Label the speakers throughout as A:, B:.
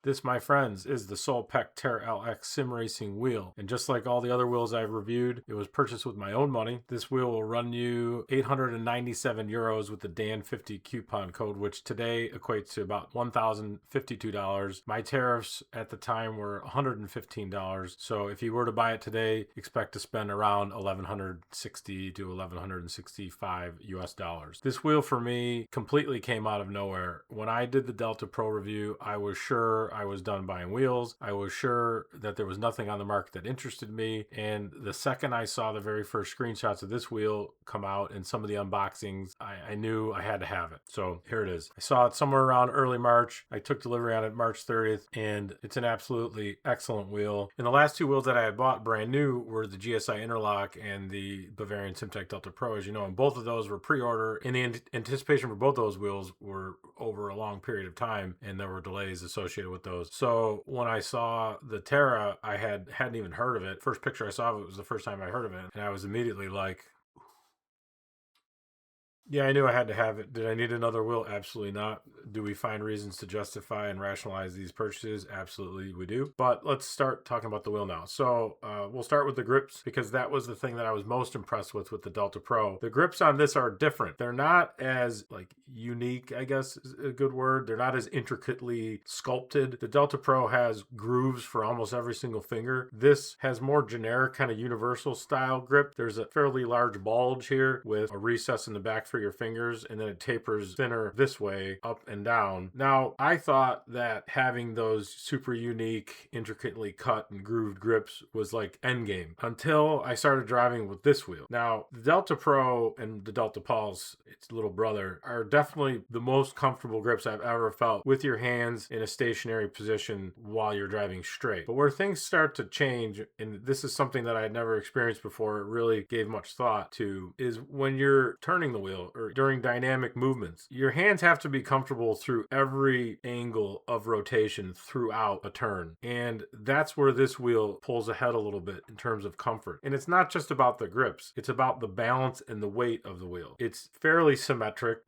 A: This, my friends, is the Soelpec Terra LX Sim Racing wheel. And just like all the other wheels I've reviewed, it was purchased with my own money. This wheel will run you 897 euros with the DAN50 coupon code, which today equates to about $1,052. My tariffs at the time were $115. So if you were to buy it today, expect to spend around 1,160 to 1,165 US dollars. This wheel for me completely came out of nowhere. When I did the Delta Pro review, I was sure I was done buying wheels. I was sure that there was nothing on the market that interested me. And the second I saw the very first screenshots of this wheel come out and some of the unboxings, I knew I had to have it. So here it is. I saw it somewhere around early March. I took delivery on it March 30th, and it's an absolutely excellent wheel. And the last two wheels that I had bought brand new were the GSI Interlock and the Bavarian SimTech Delta Pro, as you know, and both of those were pre-order. And the anticipation for both those wheels were over a long period of time, and there were delays associated with those. So when I saw the Terra, I hadn't even heard of it. First picture I saw of it was the first time I heard of it, and I was immediately like, yeah, I knew I had to have it. Did I need another wheel? Absolutely not. Do we find reasons to justify and rationalize these purchases? Absolutely, we do. But let's start talking about the wheel now. So we'll start with the grips, because that was the thing that I was most impressed with the Delta Pro. The grips on this are different. They're not as unique, I guess is a good word. They're not as intricately sculpted. The Delta Pro has grooves for almost every single finger. This has more generic kind of universal style grip. There's a fairly large bulge here with a recess in the back for your fingers, and then it tapers thinner this way up and down. Now, I thought that having those super unique, intricately cut and grooved grips was like endgame until I started driving with this wheel. Now, the Delta Pro and the Delta Pulse, its little brother, are definitely the most comfortable grips I've ever felt with your hands in a stationary position while you're driving straight. But where things start to change, and this is something that I had never experienced before, really gave much thought to, is when you're turning the wheel or during dynamic movements. Your hands have to be comfortable through every angle of rotation throughout a turn. And that's where this wheel pulls ahead a little bit in terms of comfort. And it's not just about the grips, it's about the balance and the weight of the wheel. It's fairly symmetric.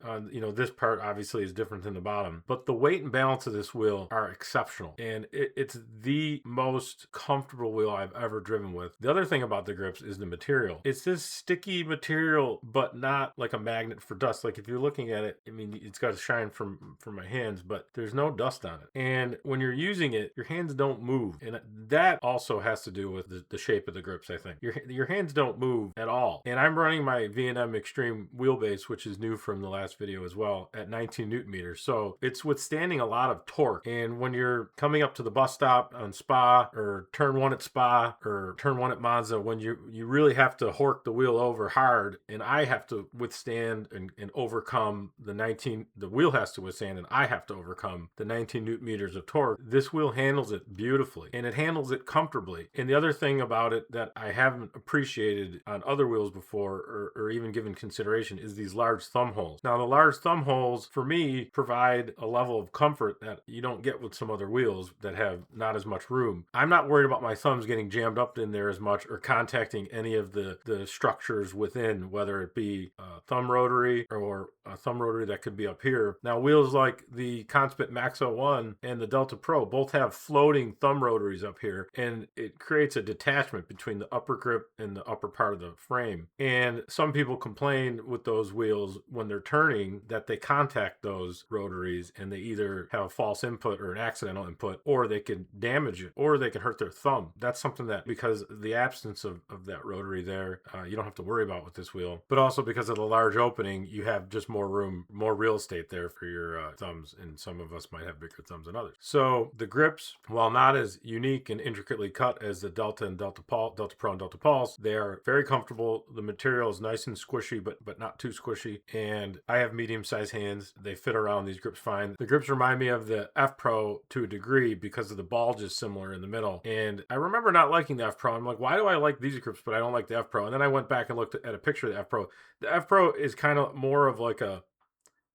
A: This part obviously is different than the bottom, but the weight and balance of this wheel are exceptional. And it's the most comfortable wheel I've ever driven with. The other thing about the grips is the material. It's this sticky material, but not like a magnet for dust. Like if you're looking at it, I mean, it's got to shine from my hands, but there's no dust on it. And when you're using it, your hands don't move. And that also has to do with the shape of the grips, I think. Your hands don't move at all. And I'm running my V&M Extreme wheelbase, which is new from the last video as well, at 19 Newton meters. So it's withstanding a lot of torque. And when you're coming up to the bus stop on Spa, or turn one at Spa, or turn one at Monza, when you really have to hork the wheel over hard, and I have to withstand and overcome the wheel has to withstand, and I have to overcome the 19 Newton meters of torque. This wheel handles it beautifully, and it handles it comfortably. And the other thing about it that I haven't appreciated on other wheels before, or even given consideration, is these large thumb holes. Now, the large thumb holes, for me, provide a level of comfort that you don't get with some other wheels that have not as much room. I'm not worried about my thumbs getting jammed up in there as much, or contacting any of the structures within, whether it be a thumb rotary or a thumb rotary that could be up here. Now, wheels like the Conspit Max 01 and the Delta Pro both have floating thumb rotaries up here, and it creates a detachment between the upper grip and the upper part of the frame. And some people complain with those wheels when they're turning that they contact those rotaries, and they either have a false input or an accidental input, or they can damage it, or they can hurt their thumb. That's something that, because of the absence of that rotary there, you don't have to worry about with this wheel. But also because of the large opening, you have just more room, more real estate there for your thumbs, and some of us might have bigger thumbs than others. So the grips, while not as unique and intricately cut as the Delta and Delta Pro and Delta Pulse, they are very comfortable. The material is nice and squishy, but not too squishy. And I have medium-sized hands. They fit around these grips fine. The grips remind me of the F Pro to a degree because of the bulge is similar in the middle. And I remember not liking the F Pro. I'm like, why do I like these grips, but I don't like the F Pro? And then I went back and looked at a picture of the F Pro. The F Pro is kind of more of like a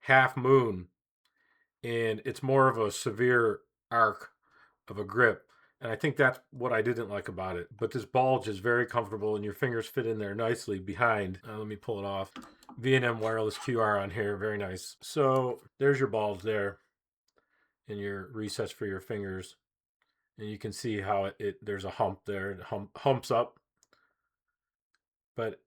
A: half moon, and it's more of a severe arc of a grip. And I think that's what I didn't like about it. But this bulge is very comfortable, and your fingers fit in there nicely behind. Let me pull it off. V&M wireless QR on here, very nice. So there's your bulge there. and your resets for your fingers. And you can see how there's a hump there. It humps up, but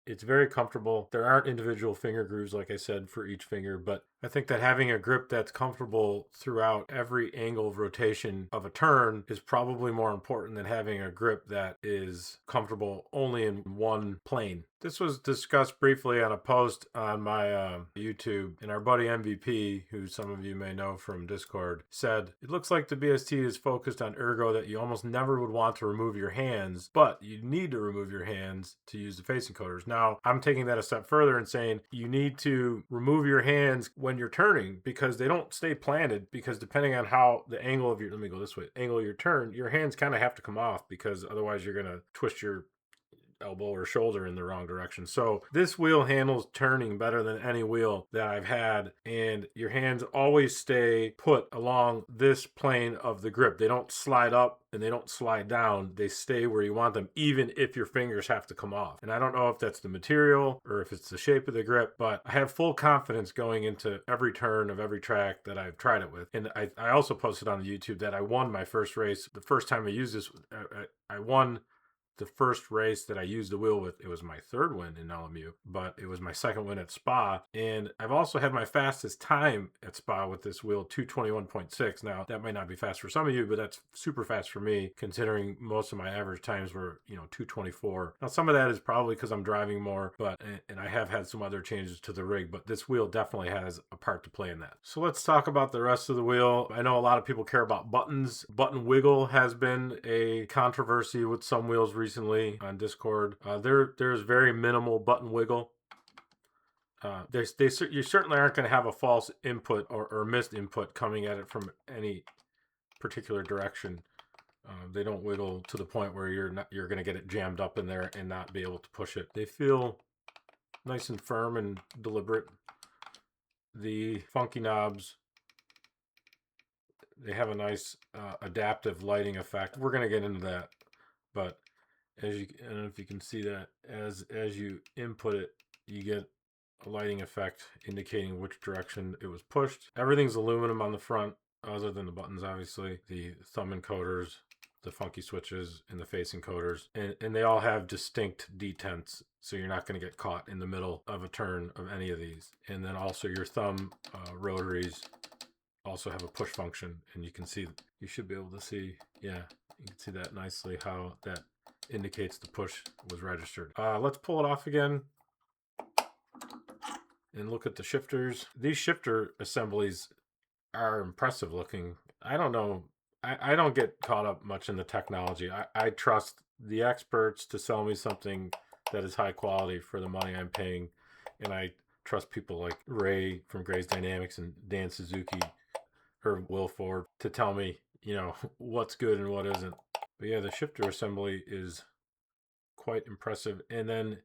A: it's very comfortable. There aren't individual finger grooves, like I said, for each finger, but I think that having a grip that's comfortable throughout every angle of rotation of a turn is probably more important than having a grip that is comfortable only in one plane. This was discussed briefly on a post on my YouTube, and our buddy MVP, who some of you may know from Discord, said, "It looks like the BST is focused on ergo that you almost never would want to remove your hands, but you need to remove your hands to use the face encoders." Now, I'm taking that a step further and saying you need to remove your hands when you're turning, because they don't stay planted, because depending on how the angle of your, let me go this way, angle of your turn, your hands kind of have to come off, because otherwise you're going to twist your elbow or shoulder in the wrong direction. So this wheel handles turning better than any wheel that I've had, and your hands always stay put along this plane of the grip. They don't slide up and they don't slide down. They stay where you want them, even if your fingers have to come off. And I don't know if that's the material or if it's the shape of the grip, but I have full confidence going into every turn of every track that I've tried it with. And I also posted on the YouTube that I won my first race. The first time I used this, I won the first race that I used the wheel with. It was my third win in LMU, but it was my second win at Spa. And I've also had my fastest time at Spa with this wheel, 2:21.6. Now, that might not be fast for some of you, but that's super fast for me, considering most of my average times were, 2:24. Now, some of that is probably because I'm driving more, and I have had some other changes to the rig, but this wheel definitely has a part to play in that. So let's talk about the rest of the wheel. I know a lot of people care about buttons. Button wiggle has been a controversy with some wheels recently on Discord. There's very minimal button wiggle. You certainly aren't going to have a false input or missed input coming at it from any particular direction. They don't wiggle to the point where you're going to get it jammed up in there and not be able to push it. They feel nice and firm and deliberate. The funky knobs, they have a nice adaptive lighting effect. We're going to get into that, but I don't know if you can see that, as you input it, you get a lighting effect indicating which direction it was pushed. Everything's aluminum on the front, other than the buttons, obviously. The thumb encoders, the funky switches, and the face encoders. And they all have distinct detents, so you're not going to get caught in the middle of a turn of any of these. And then also your thumb rotaries also have a push function, and you should be able to see, yeah, you can see that nicely, how that indicates the push was registered. Let's pull it off again and look at the shifters. These shifter assemblies are impressive looking. I don't know. I don't get caught up much in the technology. I trust the experts to sell me something that is high quality for the money I'm paying. And I trust people like Ray from Gray's Dynamics and Dan Suzuki or Will Ford to tell me, what's good and what isn't. But yeah, the shifter assembly is quite impressive. And then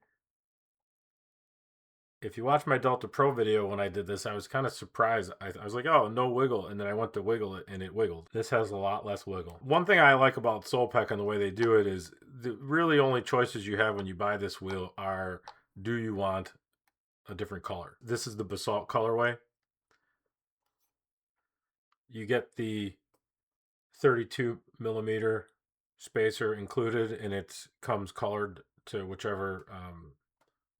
A: if you watch my Delta Pro video when I did this, I was kind of surprised. I was like, oh, no wiggle. And then I went to wiggle it and it wiggled. This has a lot less wiggle. One thing I like about Soelpec and the way they do it is the really only choices you have when you buy this wheel are, do you want a different color? This is the Basalt colorway. You get the 32 millimeter spacer included, and it comes colored to whichever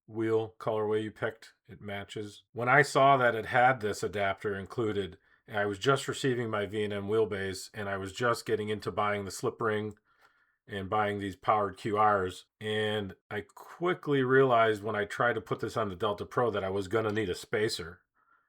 A: wheel colorway you picked. It matches. When I saw that it had this adapter included, I was just receiving my V&M wheelbase, and I was just getting into buying the slip ring and buying these powered QRs, and I quickly realized when I tried to put this on the Delta Pro that I was going to need a spacer,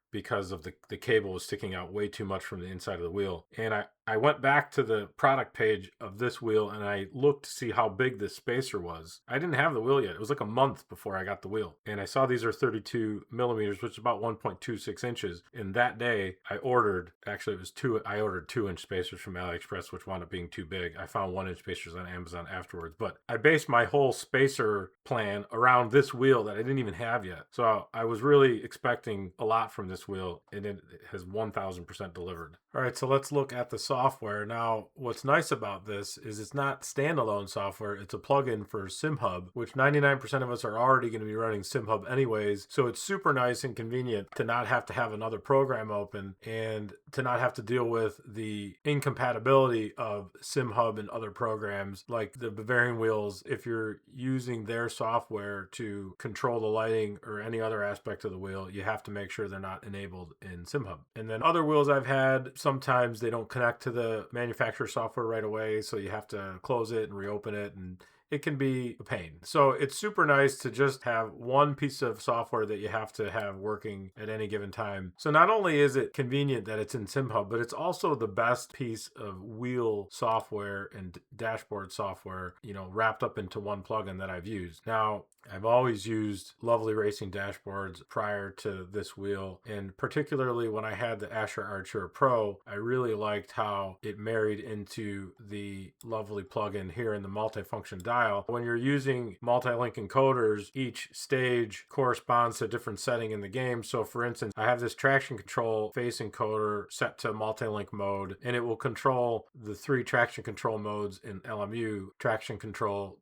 A: because of the cable was sticking out way too much from the inside of the wheel. And I went back to the product page of this wheel and I looked to see how big this spacer was. I didn't have the wheel yet. It was like a month before I got the wheel. And I saw these are 32 millimeters, which is about 1.26 inches. And that day I ordered 2-inch spacers from AliExpress, which wound up being too big. I found 1-inch spacers on Amazon afterwards. But I based my whole spacer plan around this wheel that I didn't even have yet. So I was really expecting a lot from this wheel, and it has 1000% delivered. All right, so let's look at the software. Now, what's nice about this is it's not standalone software. It's a plugin for SimHub, which 99% of us are already going to be running SimHub anyways. So it's super nice and convenient to not have to have another program open and to not have to deal with the incompatibility of SimHub and other programs like the Bavarian wheels. If you're using their software to control the lighting or any other aspect of the wheel, you have to make sure they're not enabled in SimHub. And then other wheels I've had, sometimes they don't connect to the manufacturer software right away, so you have to close it and reopen it, and it can be a pain. So it's super nice to just have one piece of software that you have to have working at any given time. So not only is it convenient that it's in SimHub, but it's also the best piece of wheel software and dashboard software, wrapped up into one plugin that I've used. Now, I've always used lovely racing dashboards prior to this wheel, and particularly when I had the Asher Archer Pro, I really liked how it married into the lovely plugin here in the multifunction dial. When you're using multi-link encoders, each stage corresponds to a different setting in the game. So for instance, I have this traction control face encoder set to multi-link mode, and it will control the 3 traction control modes in LMU: traction control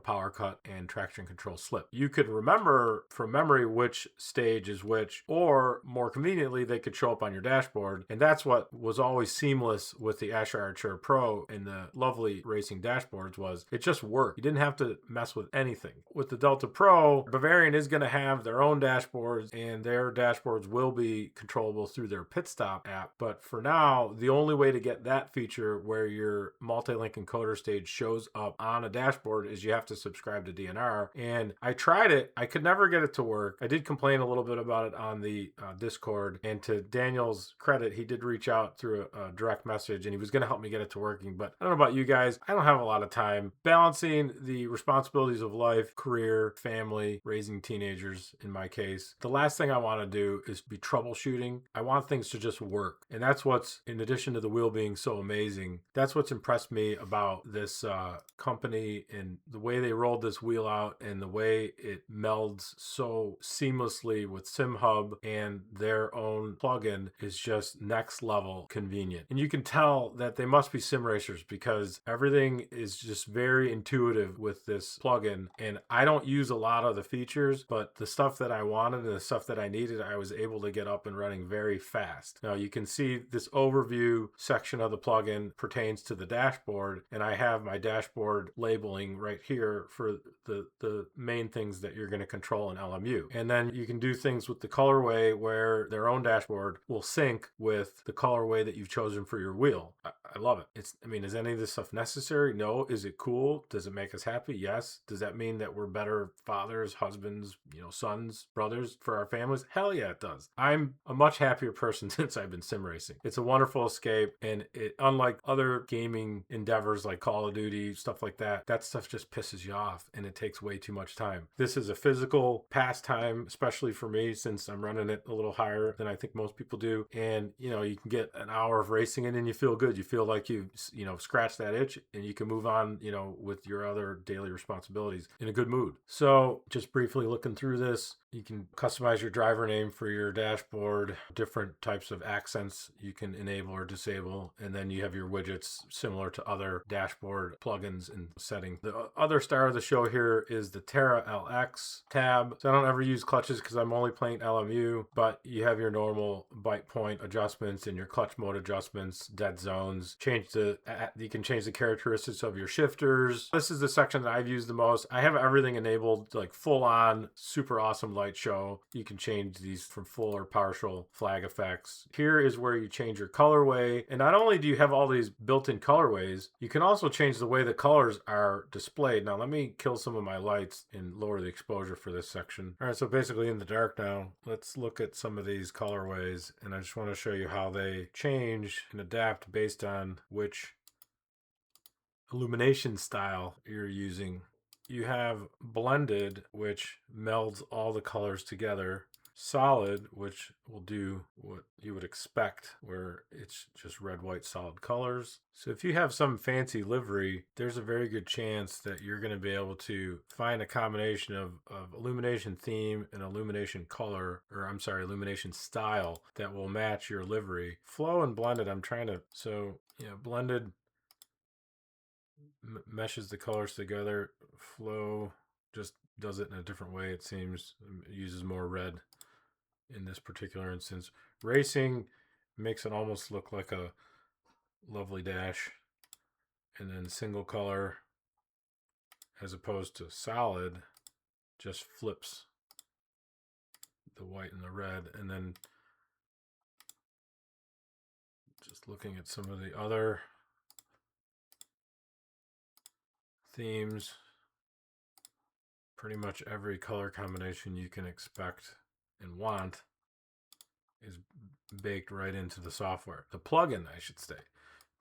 A: power cut, and traction control slip. You could remember from memory which stage is which, or more conveniently, they could show up on your dashboard. And that's what was always seamless with the Asher Archer Pro and the lovely racing dashboards, was it just worked. You didn't have to mess with anything. With the Delta Pro, Bavarian is going to have their own dashboards, and their dashboards will be controllable through their pit stop app. But for now, the only way to get that feature where your multi-link encoder stage shows up on a dashboard is you have to subscribe to DNR. And I tried it. I could never get it to work. I did complain a little bit about it on the Discord. And to Daniel's credit, he did reach out through a direct message, and he was going to help me get it to working. But I don't know about you guys. I don't have a lot of time balancing the responsibilities of life, career, family, raising teenagers in my case. The last thing I want to do is be troubleshooting. I want things to just work. And that's what's, in addition to the wheel being so amazing, that's what's impressed me about this company and the way they rolled this wheel out and the way it melds so seamlessly with SimHub and their own plugin is just next level convenient. And you can tell that they must be sim racers because everything is just very intuitive with this plugin. And I don't use a lot of the features, but the stuff that I wanted and the stuff that I needed, I was able to get up and running very fast. Now you can see this overview section of the plugin pertains to the dashboard, and I have my dashboard labeling right here for the main things that you're going to control in LMU. And then you can do things with the colorway where their own dashboard will sync with the colorway that you've chosen for your wheel. I love it. Is any of this stuff necessary? No. Is it cool? Does it make us happy? Yes. Does that mean that we're better fathers, husbands, sons, brothers for our families? Hell yeah, it does. I'm a much happier person since I've been sim racing. It's a wonderful escape, and unlike other gaming endeavors like Call of Duty, stuff like that, that stuff just pisses you off and it takes way too much time. This is a physical pastime, especially for me since I'm running it a little higher than I think most people do. And you can get an hour of racing in and you feel good. You feel like you've scratched that itch and you can move on with your other daily responsibilities in a good mood. So just briefly looking through this, you can customize your driver name for your dashboard, different types of accents you can enable or disable, and then you have your widgets similar to other dashboard plugins and setting. The other star of the show here is the Terra LX tab. So I don't ever use clutches because I'm only playing LMU, but you have your normal bite point adjustments and your clutch mode adjustments, dead zones. You can change the characteristics of your shifters. This is the section that I've used the most. I have everything enabled, like full on, super awesome light show. You can change these from full or partial flag effects. Here is where you change your colorway. And not only do you have all these built-in colorways, you can also change the way the colors are displayed. Now let me kill some of my lights and lower the exposure for this section. All right, so basically in the dark now, let's look at some of these colorways. And I just want to show you how they change and adapt based on which illumination style you're using. You have blended, which melds all the colors together. Solid, which will do what you would expect, where it's just red, white, solid colors. So if you have some fancy livery, there's a very good chance that you're going to be able to find a combination of illumination theme and illumination color, illumination style that will match your livery. Flow and blended, so Yeah, blended meshes the colors together. Flow just does it in a different way, it seems. It uses more red in this particular instance. Racing makes it almost look like a lovely dash. And then single color, as opposed to solid, just flips the white and the red. And then just looking at some of the other themes, pretty much every color combination you can expect and want is baked right into the software. The plugin, I should say.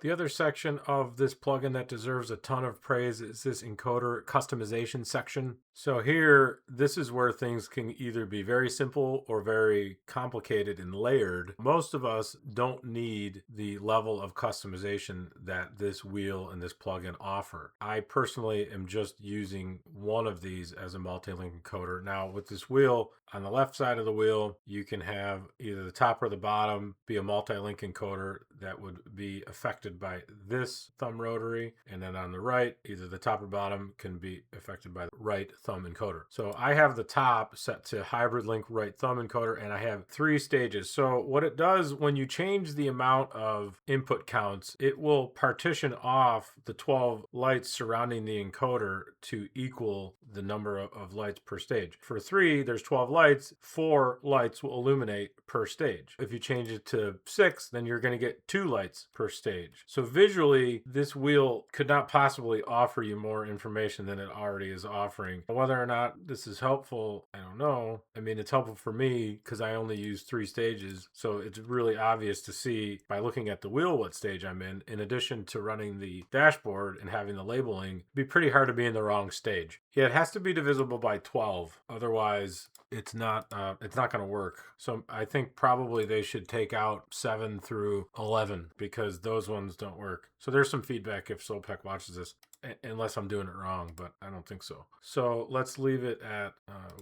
A: The other section of this plugin that deserves a ton of praise is this encoder customization section. So here, this is where things can either be very simple or very complicated and layered. Most of us don't need the level of customization that this wheel and this plugin offer. I personally am just using one of these as a multi-link encoder. Now with this wheel, on the left side of the wheel, you can have either the top or the bottom be a multi-link encoder that would be affected by this thumb rotary, and then on the right, either the top or bottom can be affected by the right thumb encoder. So I have the top set to hybrid link right thumb encoder, and I have 3 stages. So what it does when you change the amount of input counts, it will partition off the 12 lights surrounding the encoder to equal the number of lights per stage. For 3, there's 12 lights, 4 lights will illuminate per stage. If you change it to 6, then you're going to get 2 lights per stage. So visually, this wheel could not possibly offer you more information than it already is offering. Whether or not this is helpful, I don't know. I mean, it's helpful for me because I only use 3 stages. So it's really obvious to see by looking at the wheel what stage I'm in addition to running the dashboard and having the labeling. It'd be pretty hard to be in the wrong stage. Yeah, it has to be divisible by 12. Otherwise, it's not going to work. So I think probably they should take out 7 through 11 because those ones don't work. So there's some feedback if Soelpec watches this, unless I'm doing it wrong, but I don't think so. So let's leave it at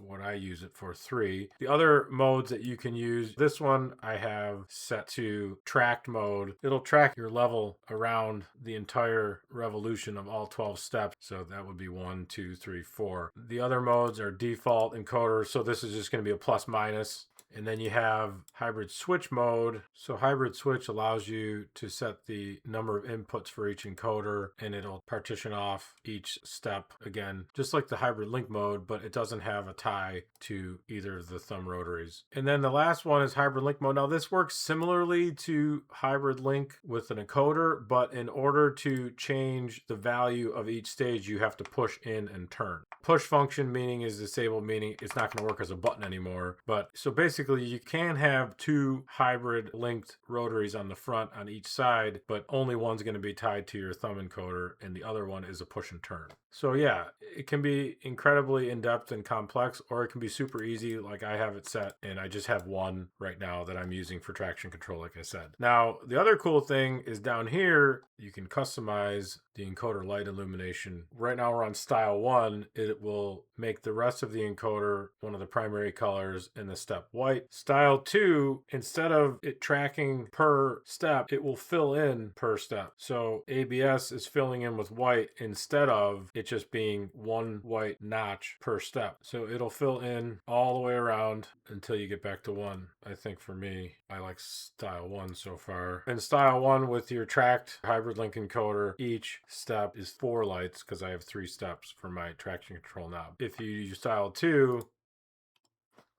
A: what I use it for, 3. The other modes that you can use, this one I have set to tracked mode. It'll track your level around the entire revolution of all 12 steps. So that would be 1, 2, 3, 4. The other modes are default encoder. So this is just going to be a plus minus. And then you have hybrid switch mode. So hybrid switch allows you to set the number of inputs for each encoder, and it'll partition off each step again, just like the hybrid link mode, but it doesn't have a tie to either of the thumb rotaries. And then the last one is hybrid link mode. Now this works similarly to hybrid link with an encoder, but in order to change the value of each stage, you have to push in and turn. Push function meaning is disabled, meaning it's not going to work as a button anymore. But so basically you can have 2 hybrid linked rotaries on the front on each side, but only one's going to be tied to your thumb encoder and the other one is a push and turn. So yeah, it can be incredibly in-depth and complex, or it can be super easy like I have it set, and I just have one right now that I'm using for traction control, like I said. Now, the other cool thing is down here, you can customize the encoder light illumination. Right now we're on style 1. It will make the rest of the encoder one of the primary colors in the step white. Style 2, instead of it tracking per step, it will fill in per step. So ABS is filling in with white instead of it just being one white notch per step. So it'll fill in all the way around until you get back to 1. I think for me, I like style 1 so far. In style 1 with your tracked hybrid link encoder, each step is 4 lights because I have 3 steps for my traction control knob. If you use style 2,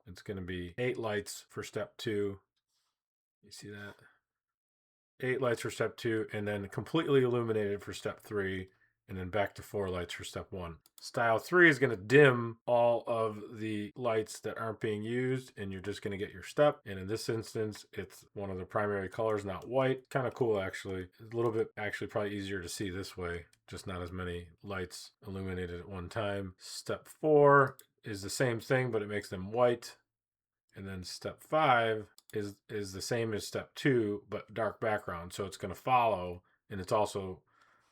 A: it's going to be 8 lights for step 2. You see that? 8 lights for step 2, and then completely illuminated for step 3, and then back to 4 lights for step 1. Style 3 is going to dim all of the lights that aren't being used, and you're just going to get your step. And in this instance, it's one of the primary colors, not white. Kind of cool, actually. A little bit, actually, probably easier to see this way. Just not as many lights illuminated at one time. Step 4 is the same thing, but it makes them white. And then step 5 is the same as step 2, but dark background. So it's going to follow, and it's also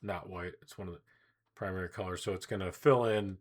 A: not white. It's one of the primary colors. So it's going to fill in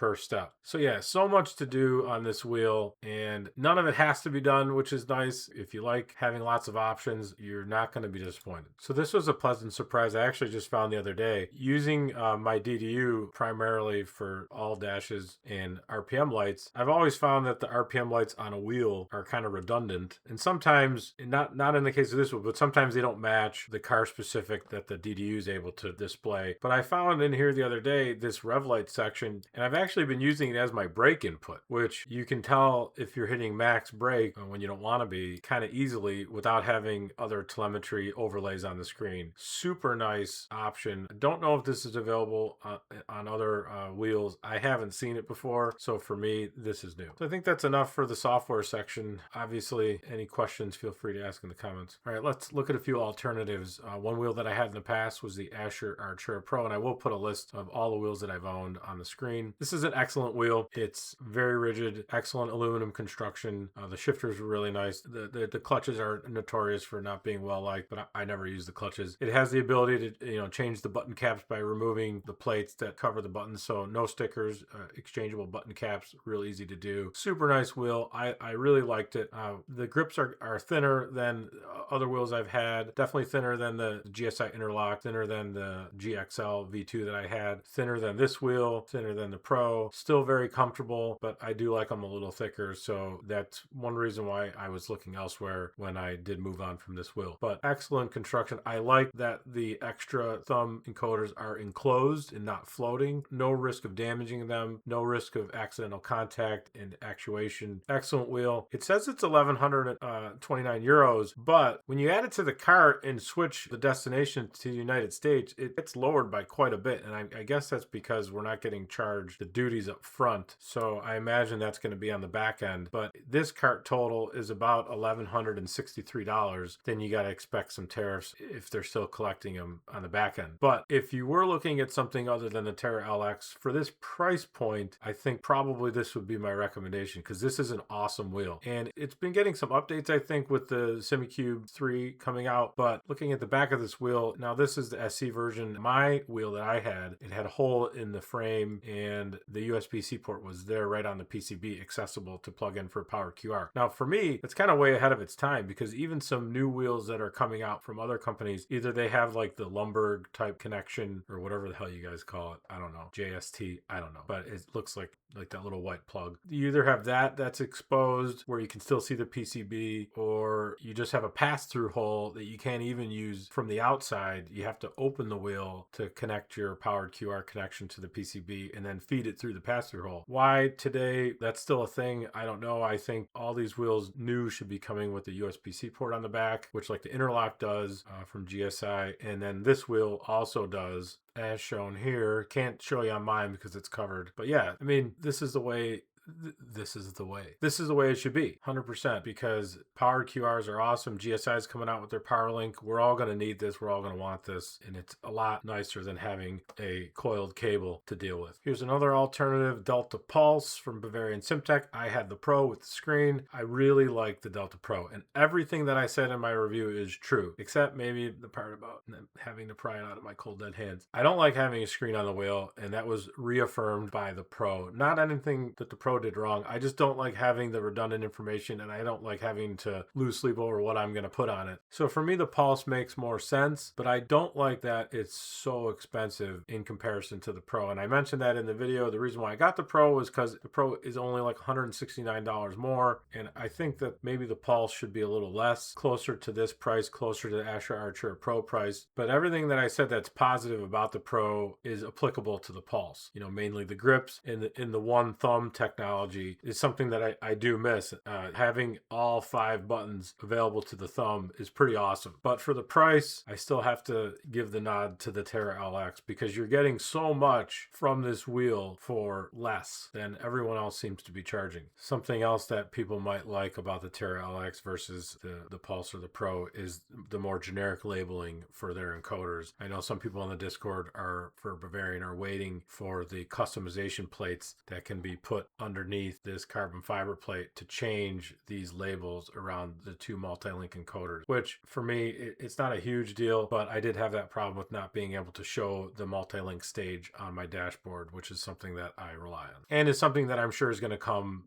A: per step. So yeah, so much to do on this wheel, and none of it has to be done, which is nice. If you like having lots of options, you're not going to be disappointed. So this was a pleasant surprise I actually just found the other day. Using my DDU primarily for all dashes and RPM lights, I've always found that the RPM lights on a wheel are kind of redundant, and sometimes, not in the case of this one, but sometimes they don't match the car specific that the DDU is able to display. But I found in here the other day this rev light section, and I've actually been using it as my brake input, which you can tell if you're hitting max brake when you don't want to be kind of easily without having other telemetry overlays on the screen. Super nice option. I don't know if this is available on other wheels. I haven't seen it before, so for me, this is new. So I think that's enough for the software section. Obviously, any questions, feel free to ask in the comments. All right, let's look at a few alternatives. One wheel that I had in the past was the Asher Artura Pro, and I will put a list of all the wheels that I've owned on the screen. This is an excellent wheel. It's very rigid, excellent aluminum construction. The shifters are really nice. The clutches are notorious for not being well liked, but I never use the clutches. It has the ability to change the button caps by removing the plates that cover the buttons, so no stickers, exchangeable button caps, real easy to do. Super nice wheel. I really liked it. The grips are thinner than other wheels I've had, definitely thinner than the GSI Interlock, thinner than the GXL V2 that I had, thinner than this wheel, thinner than the Pro. Still very comfortable, but I do like them a little thicker, so that's one reason why I was looking elsewhere when I did move on from this wheel. But excellent construction. I like that the extra thumb encoders are enclosed and not floating. No risk of damaging them, no risk of accidental contact and actuation. Excellent wheel. It says it's 1,129 euros, but when you add it to the cart and switch the destination to the United States, it gets lowered by quite a bit, and I guess that's because we're not getting charged the duties up front, so I imagine that's going to be on the back end. But this cart total is about $1,163. Then you got to expect some tariffs if they're still collecting them on the back end. But if you were looking at something other than the Terra LX for this price point, I think probably this would be my recommendation, because this is an awesome wheel, and it's been getting some updates, I think, with the SemiCube 3 coming out. But looking at the back of this wheel, now this is the SC version. My wheel that I had, it had a hole in the frame, and the USB-C port was there right on the PCB, accessible to plug in for Power QR. Now for me, it's kind of way ahead of its time, because even some new wheels that are coming out from other companies, either they have like the Lumberg type connection or whatever the hell you guys call it, I don't know, JST, I don't know, but it looks like that little white plug. You either have that's exposed where you can still see the PCB, or you just have a pass-through hole that you can't even use from the outside. You have to open the wheel to connect your powered QR connection to the PCB and then feed it through the pass-through hole. Why today that's still a thing, I don't know. I think all these wheels new should be coming with the USB-C port on the back, which like the Interlock does from GSI, and then this wheel also does, as shown here. Can't show you on mine because it's covered, but yeah, I mean, this is the way this is the way. This is the way it should be, 100%, because powered QRs are awesome. GSI is coming out with their PowerLink. We're all going to need this. We're all going to want this, and it's a lot nicer than having a coiled cable to deal with. Here's another alternative, Delta Pulse from Bavarian Simtech. I had the Pro with the screen. I really like the Delta Pro, and everything that I said in my review is true, except maybe the part about having to pry it out of my cold dead hands. I don't like having a screen on the wheel, and that was reaffirmed by the Pro. Not anything that the Pro did wrong. I just don't like having the redundant information, and I don't like having to lose sleep over what I'm going to put on it. So for me, the Pulse makes more sense, but I don't like that it's so expensive in comparison to the Pro. And I mentioned that in the video. The reason why I got the Pro was because the Pro is only like $169 more, and I think that maybe the Pulse should be a little less, closer to this price, closer to the Asher Artura Pro price. But everything that I said that's positive about the Pro is applicable to the Pulse. Mainly the grips and the one thumb technology is something that I do miss. Having all 5 buttons available to the thumb is pretty awesome. But for the price, I still have to give the nod to the Terra LX, because you're getting so much from this wheel for less than everyone else seems to be charging. Something else that people might like about the Terra LX versus the Pulse or the Pro is the more generic labeling for their encoders. I know some people on the Discord for Bavarian are waiting for the customization plates that can be put under underneath this carbon fiber plate to change these labels around the two multi-link encoders, which for me, it's not a huge deal, but I did have that problem with not being able to show the multi-link stage on my dashboard, which is something that I rely on. And is something that I'm sure is going to come,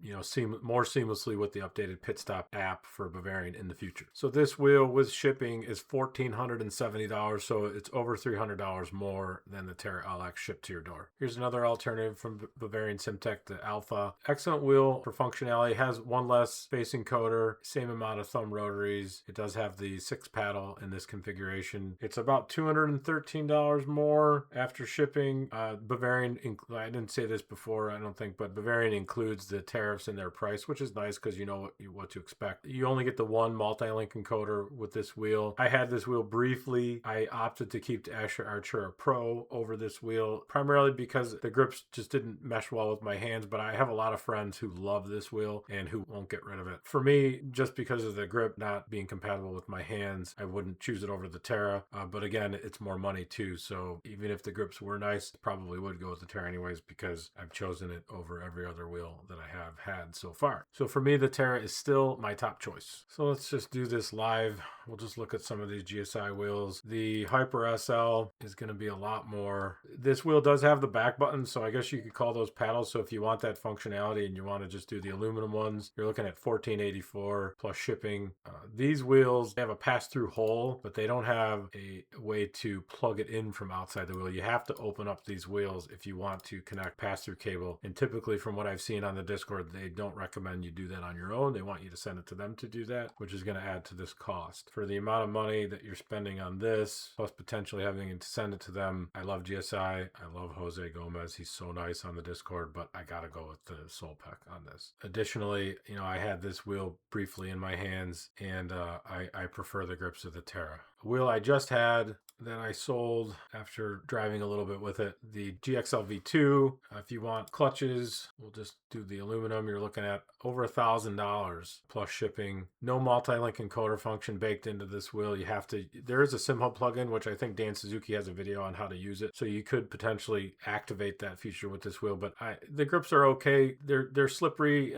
A: more seamlessly with the updated pit stop app for Bavarian in the future. So this wheel with shipping is $1,470, so it's over $300 more than the Terra LX shipped to your door. Here's another alternative from Bavarian SimTech, the Alpha. Excellent wheel for functionality. It has one less space encoder, same amount of thumb rotaries. It does have the 6 paddle in this configuration. It's about $213 more after shipping. Bavarian, I didn't say this before, I don't think, but Bavarian includes the tariffs in their price, which is nice because you know what to expect. You only get the one multi-link encoder with this wheel. I had this wheel briefly. I opted to keep the Asher Artura Pro over this wheel, primarily because the grips just didn't mesh well with my hands, but I have a lot of friends who love this wheel and who won't get rid of it. For me, just because of the grip not being compatible with my hands, I wouldn't choose it over the Terra, but again, it's more money too, so even if the grips were nice, probably would go with the Terra anyways because I've chosen it over every other wheel that I have had so far. So for me, the Terra is still my top choice. So let's just do this live. We'll just look at some of these GSI wheels. The Hyper SL is going to be a lot more. This wheel does have the back button, so I guess you could call those paddles. So if you want that functionality and you want to just do the aluminum ones, you're looking at $1,484 plus shipping. These wheels, they have a pass-through hole, but they don't have a way to plug it in from outside the wheel. You have to open up these wheels if you want to connect pass-through cable. And typically from what I've seen on the Discord, they don't recommend you do that on your own. They want you to send it to them to do that, which is going to add to this cost. For the amount of money that you're spending on this, plus potentially having to send it to them, I love GSI. I love Jose Gomez. He's so nice on the Discord, but I got to go with the Soelpec on this. Additionally, I had this wheel briefly in my hands, and I prefer the grips of the Terra. A wheel I just had that I sold after driving a little bit with it, the GXL V2. If you want clutches, we'll just do the aluminum. You're looking at over $1,000 plus shipping. No multi-link encoder function baked into this wheel. There is a SimHub plugin, which I think Dan Suzuki has a video on how to use it. So you could potentially activate that feature with this wheel, but the grips are okay. They're slippery.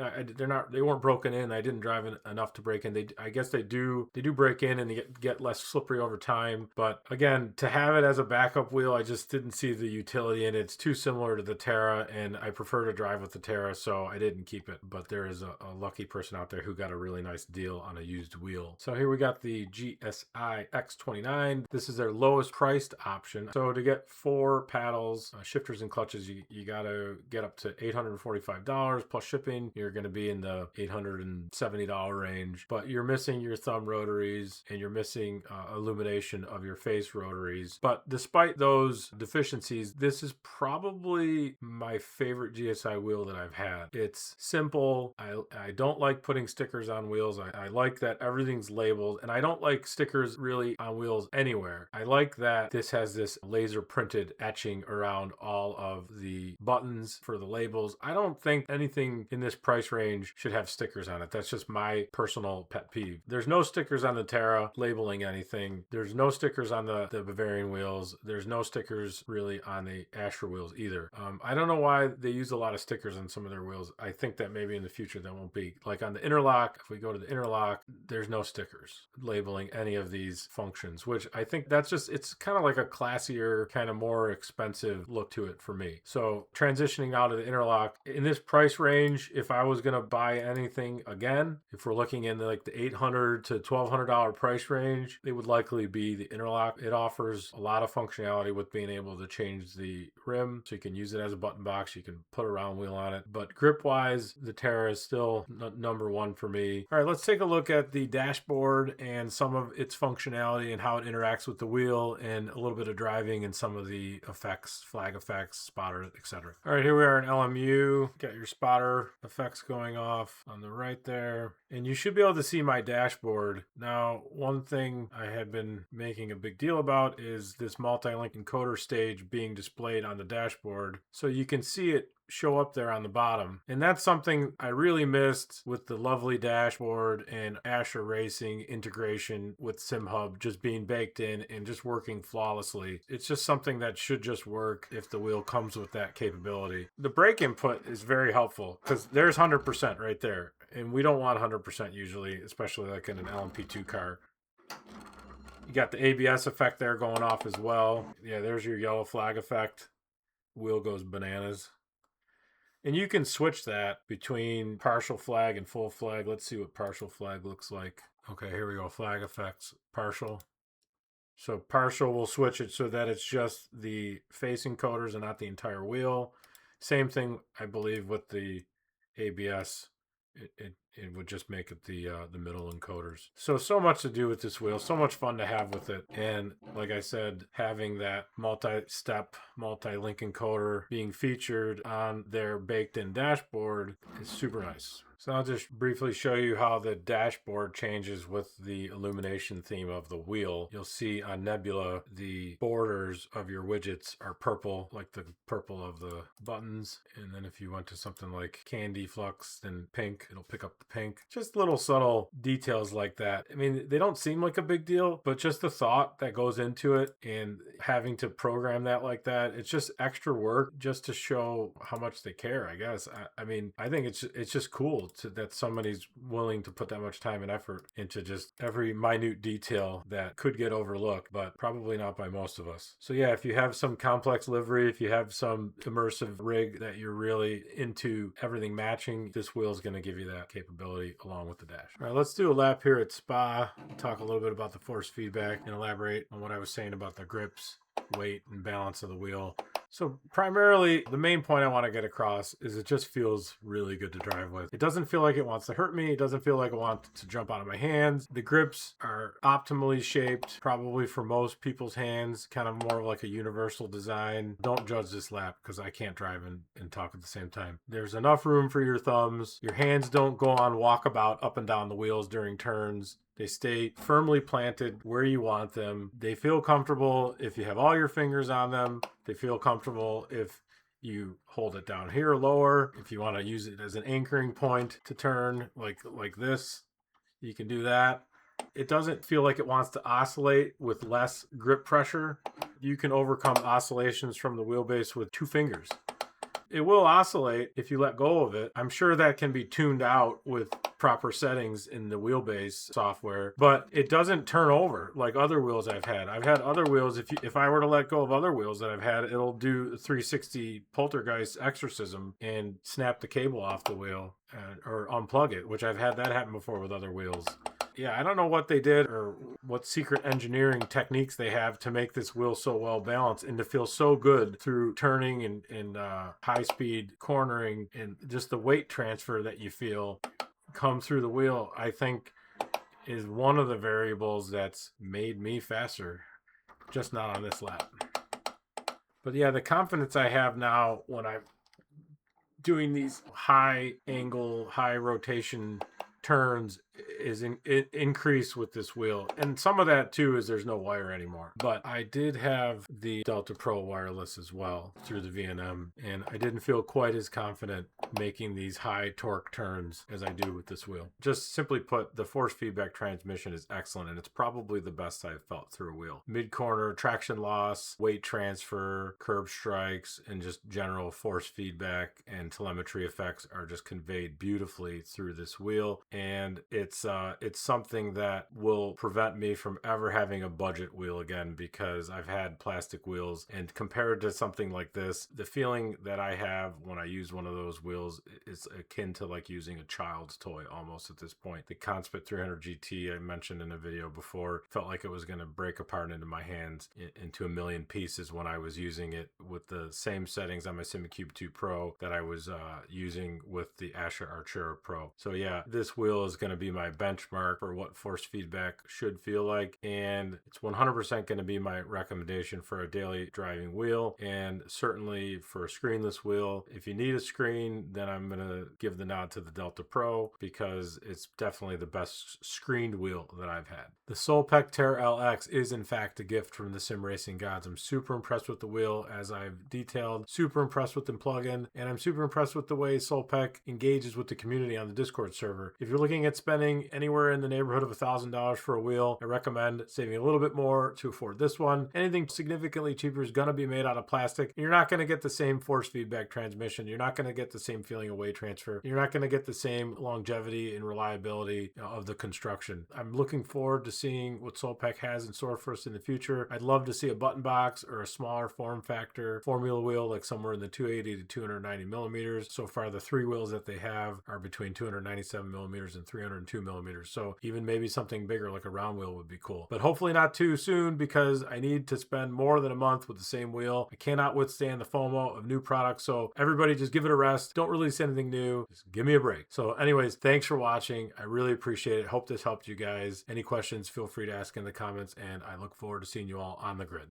A: They weren't broken in. I didn't drive enough to break in. I guess they do break in and they get less slippery over time. But again, to have it as a backup wheel, I just didn't see the utility in it. It's too similar to the Terra, and I prefer to drive with the Terra, so I didn't keep it. But there is a lucky person out there who got a really nice deal on a used wheel. So here we got the GSI X29. This is their lowest priced option. So to get 4 paddles, shifters, and clutches, you got to get up to $845 plus shipping. You're going to be in the $870 range, but you're missing your thumb rotaries and you're missing illumination of your face rotaries. But despite those deficiencies, this is probably my favorite GSI wheel that I've had. It's simple. I don't like putting stickers on wheels. I like that everything's labeled, and I don't like stickers really on wheels anywhere. I like that this has this laser printed etching around all of the buttons for the labels. I don't think anything in this price range should have stickers on it. That's just my personal pet peeve. There's no stickers on the Terra labeling anything. There's no stickers on the Bavarian wheels. There's no stickers really on the Asher wheels either. I don't know why they use a lot of stickers on some of their wheels. I think that maybe in the future there won't be. Like on the interlock, if we go to the interlock, there's no stickers labeling any of these functions, which I think it's kind of like a classier, kind of more expensive look to it for me. So transitioning out of the interlock, in this price range, if I was going to buy anything again, if we're looking in like the $800 to $1,200 price range, it would likely be the interlock. It offers a lot of functionality with being able to change the rim, so you can use it as a button box. You can put a round wheel on it, but grip wise, the Terra is still number one for me. All right, let's take a look at the dashboard and some of its functionality and how it interacts with the wheel, and a little bit of driving and some of the effects, flag effects, spotter, etc. All right, here we are in LMU. Got your spotter effects going off on the right there, and you should be able to see my dashboard. Now, one thing I had been making a big deal about is this multi-link encoder stage being displayed on the dashboard, so you can see it show up there on the bottom. And that's something I really missed with the lovely dashboard and Asher Racing integration with SimHub just being baked in and just working flawlessly. It's just something that should just work if the wheel comes with that capability. The brake input is very helpful because there's 100% right there. And we don't want 100% usually, especially like in an LMP2 car. You got the ABS effect there going off as well. Yeah, there's your yellow flag effect. Wheel goes bananas. And you can switch that between partial flag and full flag. Let's see what partial flag looks like. Okay, here we go. Flag effects, partial. So partial, we'll switch it so that it's just the facing coders and not the entire wheel. Same thing, I believe, with the ABS. It would just make it the middle encoders. So much to do with this wheel, so much fun to have with it. And like I said, having that multi-step, multi-link encoder being featured on their baked-in dashboard is super nice. So I'll just briefly show you how the dashboard changes with the illumination theme of the wheel. You'll see on Nebula, the borders of your widgets are purple, like the purple of the buttons. And then if you went to something like Candy Flux, then pink, it'll pick up the pink. Just little subtle details like that. I mean, they don't seem like a big deal, but just the thought that goes into it and having to program that like that, it's just extra work just to show how much they care, I guess. I mean, I think it's just cool that somebody's willing to put that much time and effort into just every minute detail that could get overlooked, but probably not by most of us. So yeah, if you have some complex livery, if you have some immersive rig that you're really into everything matching, this wheel is going to give you that capability along with the dash. All right, let's do a lap here at Spa, talk a little bit about the force feedback and elaborate on what I was saying about the grips, weight, and balance of the wheel. So primarily, the main point I want to get across is it just feels really good to drive with. It doesn't feel like it wants to hurt me. It doesn't feel like it wants to jump out of my hands. The grips are optimally shaped, probably for most people's hands, kind of more of like a universal design. Don't judge this lap because I can't drive and talk at the same time. There's enough room for your thumbs. Your hands don't go on walkabout up and down the wheels during turns. They stay firmly planted where you want them. They feel comfortable if you have all your fingers on them. They feel comfortable if you hold it down here lower. If you want to use it as an anchoring point to turn like this, you can do that. It doesn't feel like it wants to oscillate with less grip pressure. You can overcome oscillations from the wheelbase with 2 fingers. It will oscillate if you let go of it. I'm sure that can be tuned out with proper settings in the wheelbase software, but it doesn't turn over like other wheels I've had. I've had other wheels, if I were to let go of other wheels that I've had, it'll do 360 poltergeist exorcism and snap the cable off the wheel or unplug it, which I've had that happen before with other wheels. Yeah, I don't know what they did or what secret engineering techniques they have to make this wheel so well balanced and to feel so good through turning and high speed cornering, and just the weight transfer that you feel come through the wheel, I think is one of the variables that's made me faster, just not on this lap. But yeah, the confidence I have now when I'm doing these high angle, high rotation turns is increased with this wheel, and some of that too is there's no wire anymore. But I did have the Delta Pro wireless as well through the VNM, and I didn't feel quite as confident making these high torque turns as I do with this wheel. Just simply put, the force feedback transmission is excellent, and it's probably the best I've felt through a wheel. Mid corner traction loss, weight transfer, curb strikes, and just general force feedback and telemetry effects are just conveyed beautifully through this wheel, and it's something that will prevent me from ever having a budget wheel again, because I've had plastic wheels, and compared to something like this, the feeling that I have when I use one of those wheels is akin to like using a child's toy almost at this point. The Conspit 300 GT I mentioned in a video before felt like it was going to break apart into my hands into a million pieces when I was using it with the same settings on my SimiCube 2 Pro that I was using with the Asha Artura Pro. So yeah, this wheel wheel is going to be my benchmark for what force feedback should feel like, and it's 100% going to be my recommendation for a daily driving wheel, and certainly for a screenless wheel. If you need a screen, then I'm going to give the nod to the Delta Pro because it's definitely the best screened wheel that I've had. The Soelpec Terra LX is in fact a gift from the sim racing gods. I'm super impressed with the wheel, as I've detailed, super impressed with the plugin, and I'm super impressed with the way Soelpec engages with the community on the Discord server. If you're looking at spending anywhere in the neighborhood of $1,000 for a wheel, I recommend saving a little bit more to afford this one. Anything significantly cheaper is going to be made out of plastic. You're not going to get the same force feedback transmission. You're not going to get the same feeling of weight transfer. You're not going to get the same longevity and reliability of the construction. I'm looking forward to seeing what Soelpec has in store for us in the future. I'd love to see a button box or a smaller form factor formula wheel, like somewhere in the 280 to 290 millimeters. So far, the 3 wheels that they have are between 297 millimeters and 302 millimeters. So even maybe something bigger like a round wheel would be cool. But hopefully not too soon, because I need to spend more than a month with the same wheel. I cannot withstand the FOMO of new products. So everybody just give it a rest. Don't release anything new. Just give me a break. So anyways, thanks for watching. I really appreciate it. Hope this helped you guys. Any questions, feel free to ask in the comments, and I look forward to seeing you all on the grid.